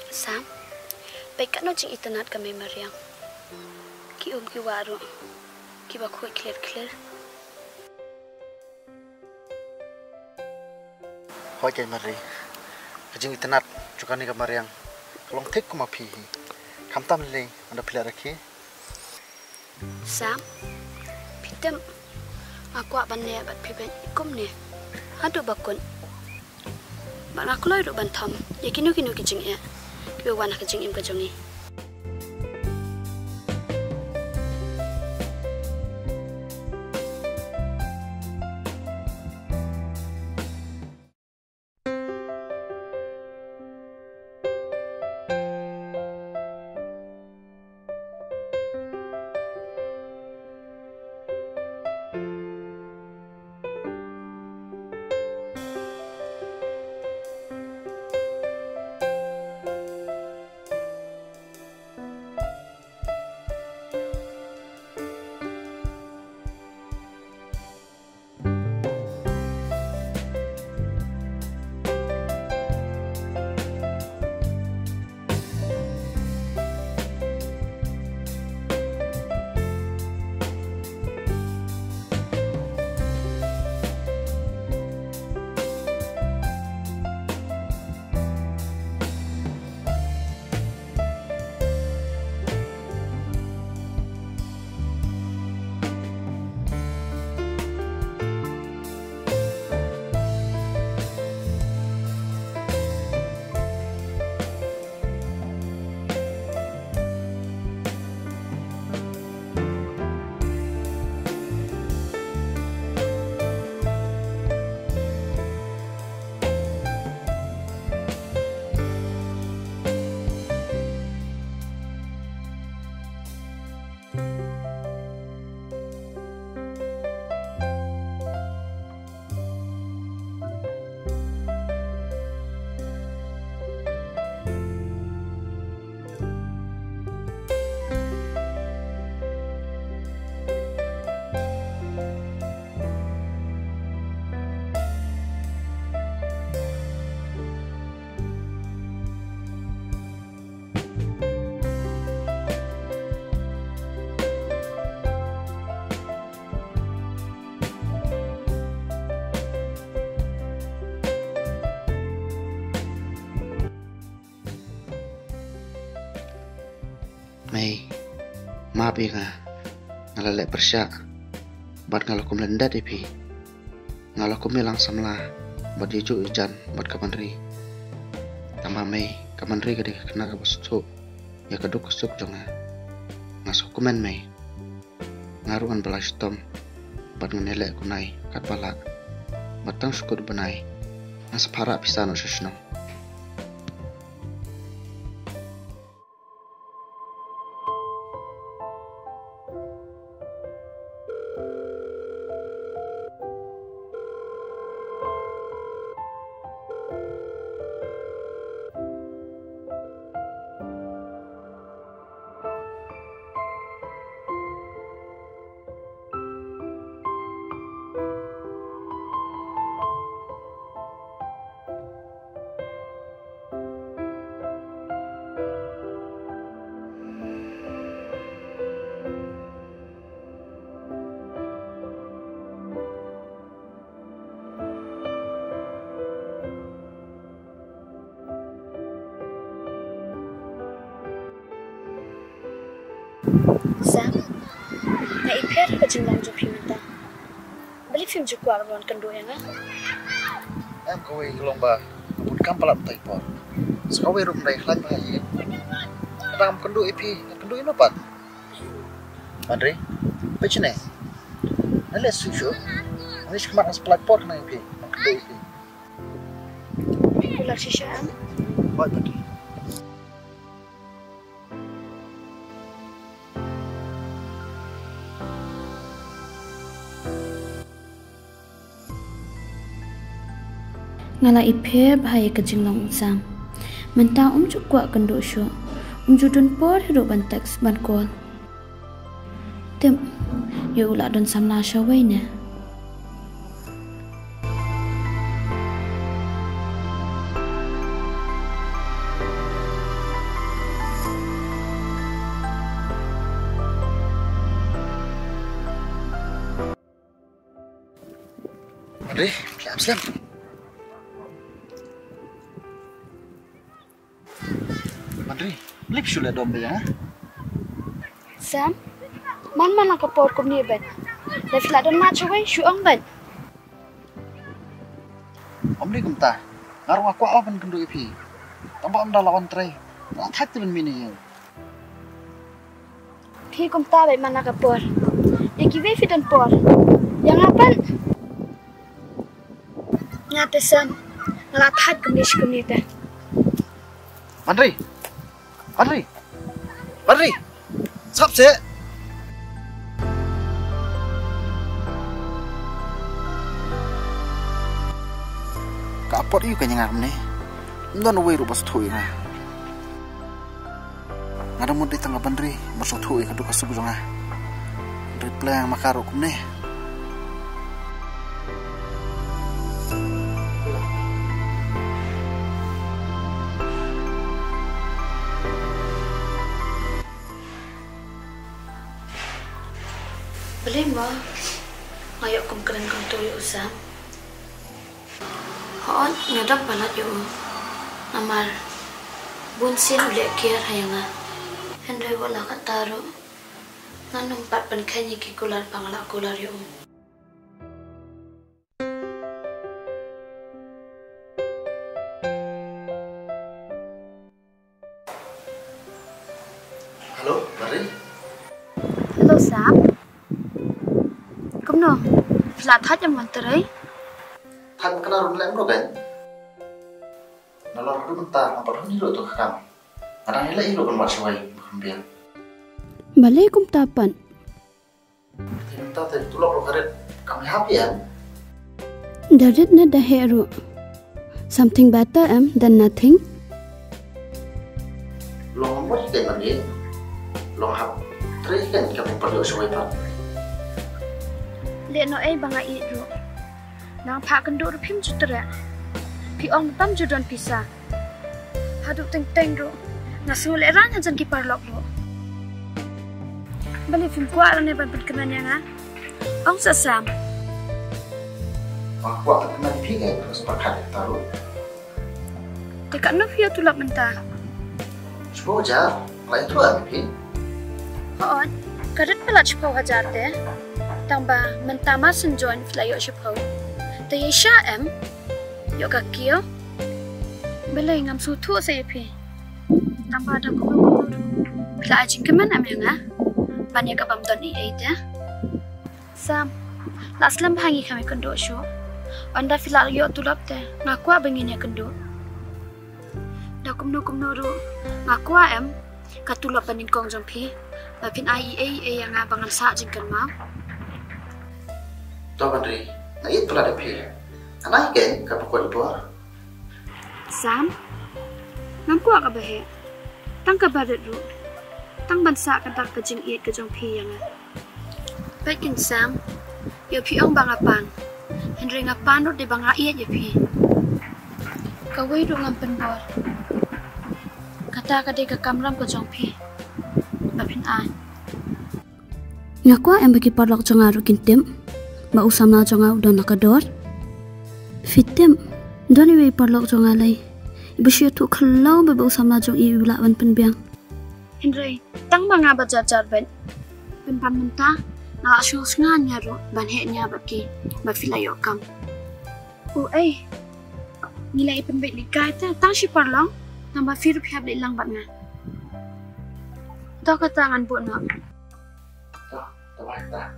Sam, baik kan nojing internet kami Mariam. Ki ki waru, ki bakui clear. Hoi kay Mari, kajing internet juga ni kamar yang kalau tek ku mapi, kamtam lele anda pilih rakhi. Sam, pitem, aku akan ni abat piben ikum ni, aduh bakun. Bang aku lagi ruban tham, ya kinu kajing ya, kiba wana kajing im kajong ni. Mei, maaf ya ngalalek persyak, buat ngalakum lendat ipi, ngalakum milang samlah, buat jujur hujan, buat kamanri. Tambah Mei, kamanri gede kena kabusuk, ya keduk kusuk jonga, ngasuk kumen Mei, ngaruan belas tom, buat ngenelek kunai, kat balak, batang syukur benai, ngasapara pisano susno. Sam, na ipher kajing lang jo pimenta. Beli film jo kuar ron kendo ya nga. Em kowe lomba, pun kampalap taipor. Sekawe rum dai khlan bayi. Kadang kendu ipi, kendu inopat. Andre, pecine. Nale susu. Anis kemat as platform na ipi, kendu ipi. Ular shisha am. Buat tadi. Ngala iphe bahaya kajing long Sam. Mentang juk kuat kendo syo. Judun por hidup ban teks ban kol. Tem, yo ulah don samla syawai ne. Andre, siap siap. Andre, lip sudah dombe ya? Sam, man aku por kum ni ben. Dah filat don mat cewek, syuang ben. Om ni kumta, ngaruh aku apa pun kendu ipi. Tambah om dah lawan tray, tak tak tu ben mini yang. Pi kum ta ben man aku por. Yang kiwe fit dan por. Yang apa? Nyata Sam, ngalat kum ni dah. Andre, sap se. Kapot iu kanya ngam ni, ndon away rubas thui na. Ngada mo di tangga Andre, masuk thui kadu kasub jonga. Reply yang makaro kum ni. Boleh mbak, ngayok kum keren kum tuyo usam. Hoon ngadap banat yung namar bunsin ulit kiar hayanga. Henry wala kataro nganong patpan kanya kikular pangalak kular yung. Halo, Mari. Hello Sam. Kumno, flat hat yang manterai. Tan kena run lem kan? Nalor tu bentar, apa ni lo tu kam? Ada ni lagi lo kan masuk lagi, ambil. Balai kum tapan. Kita tu lo karet, kami happy ya? Darit na daheru. Something better than nothing. Lo ngomong kan mandi, lo hap, teri kan kami perlu sesuai pak. Lihat no banga itu. Nang pak kenduk rupim jutera. Pi ong tam judan pisa. Haduk teng ro. Nasu leran hajan ki parlok ro. Bali film kuat ne ban kenan yang ong sasam. Aku akan kena dipingai terus pakai taruh. Dekat no via tulap mentah. Coba aja, lain tu ambil. Hoon, karet pelat sepau hajar deh. Tambah mentama senjoin flayo sepau. Tapi Syam, yuk kakio. Belai ngam sutu saya pi. Tambah ada kubu. Bila ajing keman amnya banyak kapam don i dah. Sam, laslam hangi kami kendo syu. Anda filal yuk tulap deh. Ngaku abengin ya kendo. Dah kumno ru. Ngaku katulap banin kong jampi. Bapin ai yang abangan sa jingkan mau. Tuh Andri, nah itu lah deh. Anak kan kapal luar. Sam, nampu agak bahe. Tang kabaret ru. Tang bansa kantak kejing iet kejong pi yang. Baikin Sam, yo pi ong bangapan. Henry ngapan ru di banga iet yo pi. Kawai ru ngampen bor. Kata kadai ke kamram kejong pi. Bapin ai. Ngakwa bagi parlok jongaru kintim. Ba usam na jonga udan nakador. Fitem doni we parlok jonga lai. Ibu syu tu kalau ba usam na jong i ula wan penbiang. Henry, tang manga bajar ben. Ben pamenta na asyo sngan nya ro ban he nya baki ba filayo kam. Nilai penbet likai ta tang si parlong namba firu phab lang bat nga. To ka tangan bu na. Tuh, baik dah.